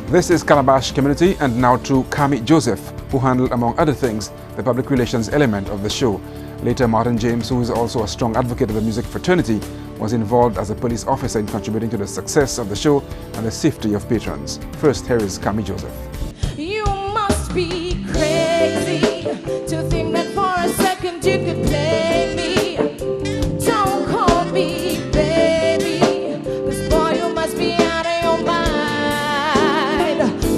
This is Calabash Community, and now to Kami Joseph, who handled, among other things, the public relations element of the show. Later, Martin James, who is also a strong advocate of the music fraternity, was involved as a police officer in contributing to the success of the show and the safety of patrons. First, here is Kami Joseph. You must be crazy to think that for a second you could play me. Don't call me baby, 'cause boy, you must be out of your mind.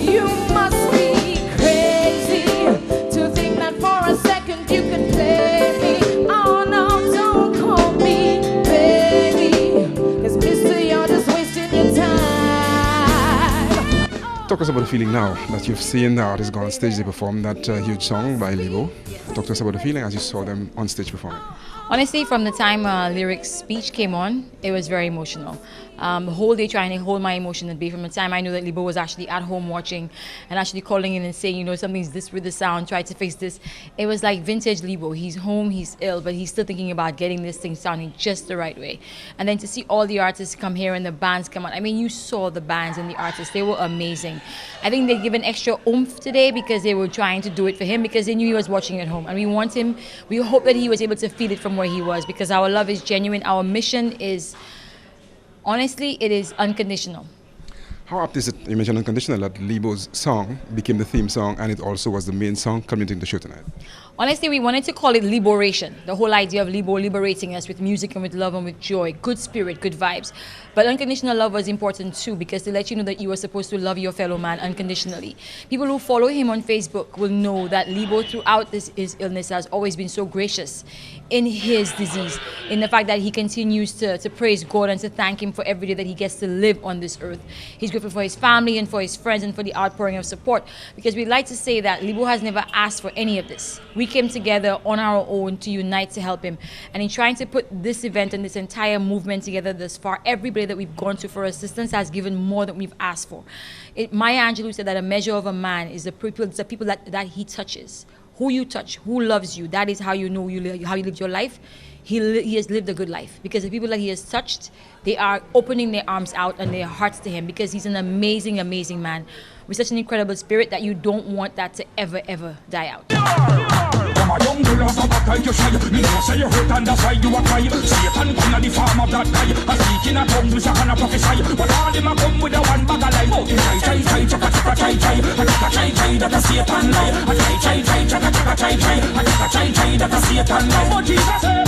You must be crazy to think that for a second you could play me. Oh no, don't call me baby, 'cause mister, you're just wasting your time. Talk to us about the feeling now that you've seen the artists go on stage. They performed that huge song by Libo. Talk to us about the feeling as you saw them on stage performing. Honestly, from the time Lyric's speech came on, it was very emotional. The whole day trying to hold my emotion at bay. From the time I knew that Libo was actually at home watching and actually calling in and saying, you know, something's this with the sound, try to fix this. It was like vintage Libo. He's home, he's ill, but he's still thinking about getting this thing sounding just the right way. And then to see all the artists come here and the bands come out. I mean, you saw the bands and the artists. They were amazing. I think they given extra oomph today because they were trying to do it for him because they knew he was watching at home. And we hope that he was able to feel it from where he was, because our love is genuine. Our mission is, honestly, it is unconditional. How apt is it, you mentioned unconditional, that Libo's song became the theme song and it also was the main song culminating the show tonight? Honestly, we wanted to call it Leeboration. The whole idea of Libo liberating us with music and with love and with joy, good spirit, good vibes. But unconditional love was important too, because to let you know that you are supposed to love your fellow man unconditionally. People who follow him on Facebook will know that Libo throughout his illness has always been so gracious in his disease, in the fact that he continues to praise God and to thank him for every day that he gets to live on this earth. He's grateful for his family and for his friends and for the outpouring of support, because we like to say that Libo has never asked for any of this. We came together on our own to unite to help him, and in trying to put this event and this entire movement together thus far, everybody that we've gone to for assistance has given more than we've asked for. Maya Angelou said that a measure of a man is the people that he touches. Who you touch, who loves you, that is how you know how you lived your life. He has lived a good life, because the people that he has touched, they are opening their arms out and their hearts to him, because he's an amazing, amazing man with such an incredible spirit that you don't want that to ever, ever die out.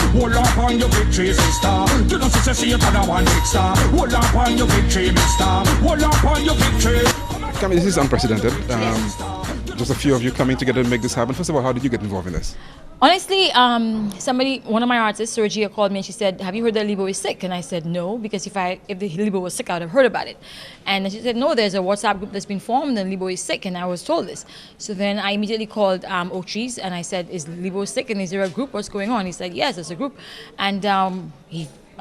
Hold up on your victory, sister. You know, sister, see it on a one big star. Hold up on your victory, mister. Hold up on your victory. Kami, this is unprecedented. Just a few of you coming together to make this happen. First of all, how did you get involved in this? Honestly, one of my artists, Sergia, called me and she said, "Have you heard that Libo is sick?" And I said, "No, because if the Libo was sick, I would have heard about it." And she said, "No, there's a WhatsApp group that's been formed and Libo is sick," and I was told this. So then I immediately called Oaktree and I said, "Is Libo sick and is there a group? What's going on?" He said, "Yes, there's a group." And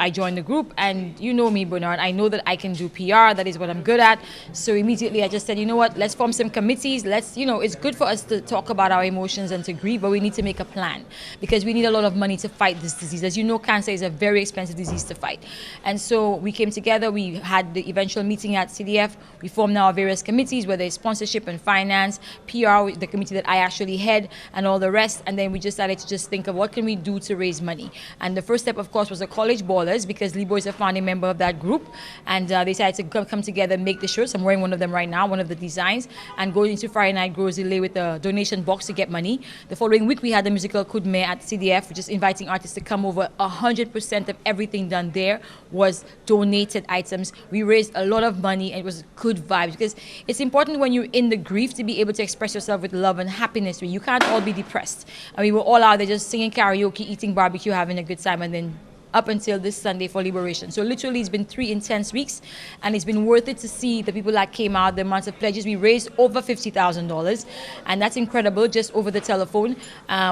I joined the group, and you know me, Bernard, I know that I can do PR, that is what I'm good at. So immediately I just said, you know what, let's form some committees. It's good for us to talk about our emotions and to grieve, but we need to make a plan, because we need a lot of money to fight this disease. As you know, cancer is a very expensive disease to fight. And so we came together, we had the eventual meeting at CDF, we formed our various committees, whether it's sponsorship and finance, PR, the committee that I actually head, and all the rest. And then we decided to just think of what can we do to raise money. And the first step, of course, was the college ball, because Libo is a founding member of that group, and they decided to come together and make the shirts. I'm wearing one of them right now, one of the designs, and going into Friday Night Grocery with a donation box to get money. The following week we had the musical Kudme at CDF, just inviting artists to come over. 100% of everything done there was donated items. We raised a lot of money, and it was good vibes, because it's important when you're in the grief to be able to express yourself with love and happiness. You can't all be depressed. And we were all out there just singing karaoke, eating barbecue, having a good time, and then up until this Sunday for Leeboration. So literally it's been 3 intense weeks, and it's been worth it to see the people that came out, the amounts of pledges. We raised over $50,000, and that's incredible, just over the telephone.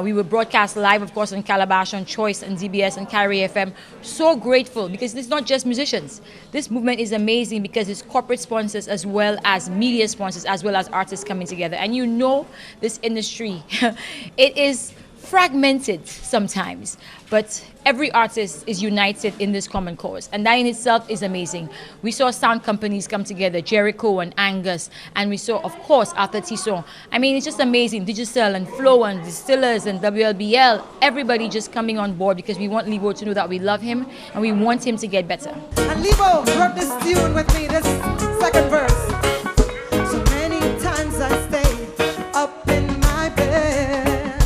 We were broadcast live, of course, on Calabash, on Choice, and DBS, and Carry FM. So grateful, because it's not just musicians. This movement is amazing because it's corporate sponsors as well as media sponsors, as well as artists coming together. And you know this industry, it is fragmented sometimes, but every artist is united in this common cause, and that in itself is amazing. We saw sound companies come together, Jericho and Angus, and we saw, of course, Arthur Tisson. I mean, it's just amazing. Digicel and Flow and Distillers and WLBL, everybody just coming on board because we want Libo to know that we love him and we want him to get better. And Libo wrote this tune with me, this second verse. So many times I stay up in my bed,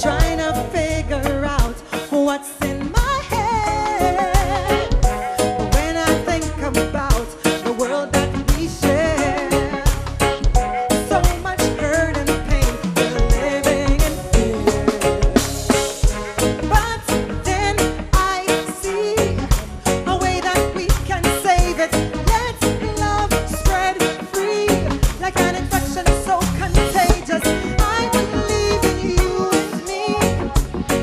trying to figure out what's in my head. But when I think about the world that we share, so much hurt and pain, we're living in fear. But then I see a way that we can save it. Let love spread free like an infection so contagious. I believe in you and me.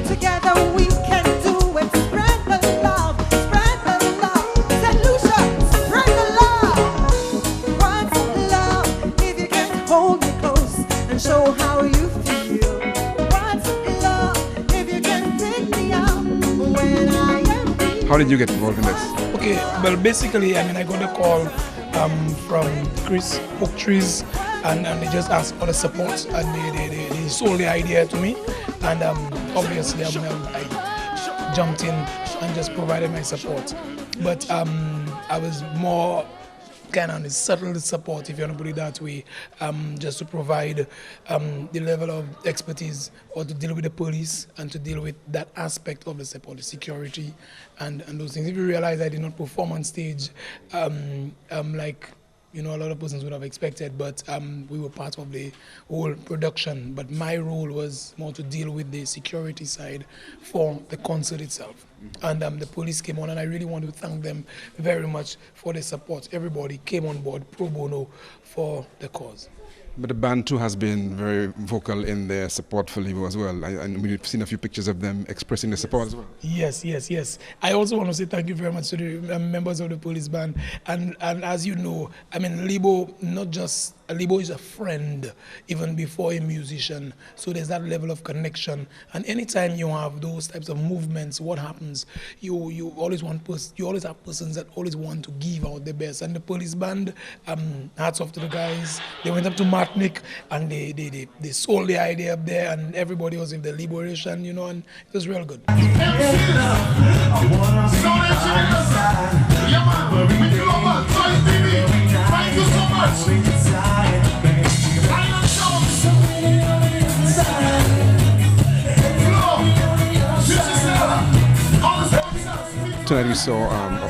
Together we can do it. Spread the love, spread the love. Say, Lucians, spread the love. What's love if you can't hold me close and show how you feel? What's love if you can't pick me up when I am weak? How did you get involved in this? Okay, well, basically, I got a call from Chris Oak Trees, and they just asked for the support, and they sold the idea to me, and obviously I jumped in and just provided my support. But I was more kind of subtle support, if you want to put it that way, just to provide the level of expertise or to deal with the police and to deal with that aspect of the support, the security and those things. If you realize I did not perform on stage like a lot of persons would have expected, but we were part of the whole production. But my role was more to deal with the security side for the concert itself. And the police came on, and I really want to thank them very much for the support. Everybody came on board pro bono for the cause. But the band too has been very vocal in their support for Libo as well. And we've seen a few pictures of them expressing their support as well. Yes. I also want to say thank you very much to the members of the police band. And as you know, Libo, Libo is a friend even before a musician. So there's that level of connection. And anytime you have those types of movements, what happens? You always have persons that always want to give out their best. And the police band, hats off to the guys. They went up to Martinique and they sold the idea up there, and everybody was in the Leeboration, and it was real good. Thank you so much. Tonight we saw,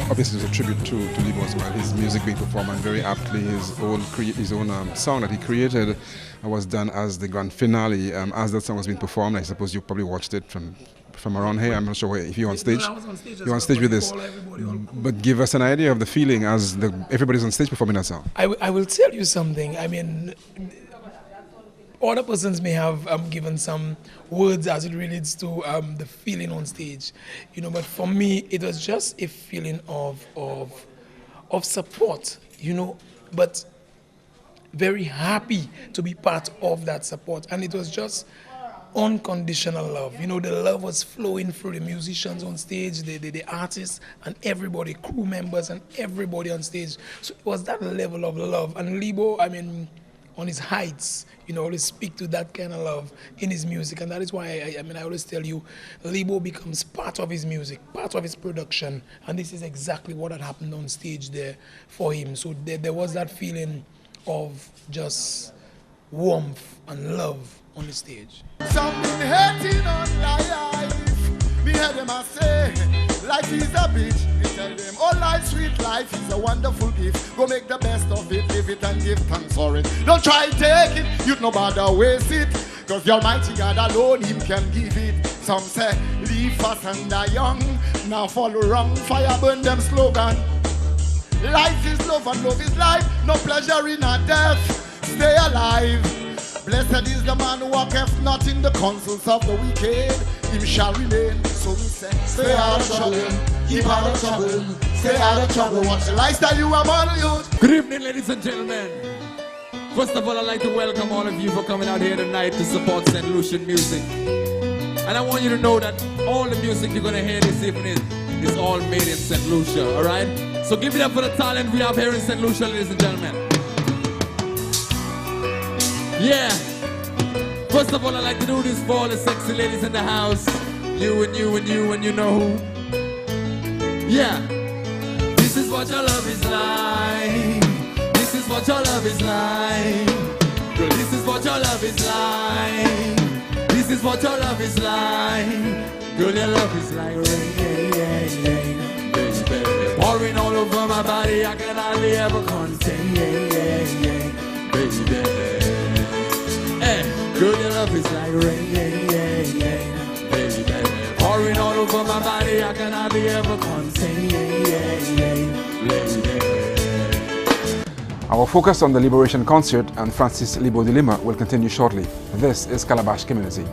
obviously it was a tribute to Libo as well, his music being performed, and very aptly his own song that he created was done as the grand finale. As that song was being performed, I suppose you probably watched it from around here. I'm not sure if you're on stage. I was on stage. You're on stage with this. But give us an idea of the feeling as everybody's on stage performing that song. I will tell you something. Other persons may have given some words as it relates to the feeling on stage, but for me it was just a feeling of support, but very happy to be part of that support, and it was just unconditional love. The love was flowing through the musicians on stage, the artists, and everybody, crew members, and everybody on stage. So it was that level of love, and Libo, on his heights, always speak to that kind of love in his music, and that is why I always tell you, Libo becomes part of his music, part of his production, and this is exactly what had happened on stage there for him. So there was that feeling of just warmth and love on the stage. Something hating on life, me hear them a say, life is a bitch. Me tell them, oh life, sweet life is a wonderful gift. Go make the best of it, live it and give thanks for it. Don't try take it, you'd no bother waste it, cause the Almighty God alone, Him can give it. Some say, live fast and die young, now follow wrong, fire burn them slogan. Life is love and love is life, no pleasure in a death, stay alive. Blessed is the man who walketh not in the counsels of the wicked, him shall remain. So we say, stay out of trouble, keep out of trouble, stay out of trouble. Watch the lifestyle you are born youth. Good evening, ladies and gentlemen. First of all, I'd like to welcome all of you for coming out here tonight to support St. Lucian music. And I want you to know that all the music you're going to hear this evening is all made in St. Lucia, all right? So give it up for the talent we have here in St. Lucia, ladies and gentlemen. Yeah. First of all, I'd like to do this for all the sexy ladies in the house. You and you and you and you know who. Yeah. This is what your love is like. This is what your love is like. Girl, this is what your love is like. This is what your love is like. Girl, your love is like rain, baby. Pouring all over my body, I can hardly ever contain, baby. Hey, girl, your love is like rain, baby. Pouring all over my body, I can hardly ever contain, baby. Our focus on the Leeboration concert and Francis Leebo De Lima will continue shortly. This is Calabash Community.